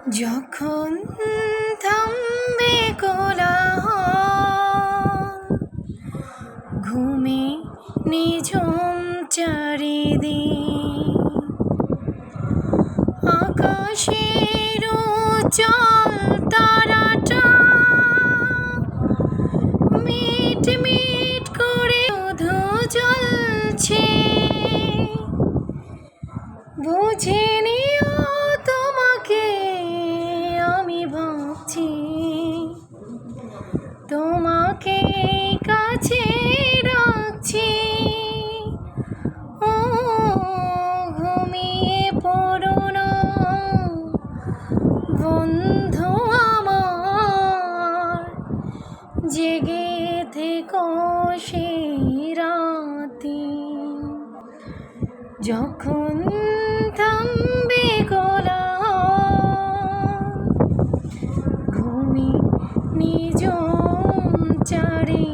যখন থামবে কোলাহল, ঘুমে নিঝুম চারিদিক, আকাশের উজ্জ্বল তারাটা মিট মিট করে শুধু জ্বলছে। বুঝে নিও তোমাকে আমি ভাবছি, তোমাকে কাছে রাখছি। ও ঘুমিয়ে পড়ো না বন্ধু আমার, জেগে থেকো সেই রাতে। যখন থামবে কোলাহল, ঘুমে নিঝুম চারি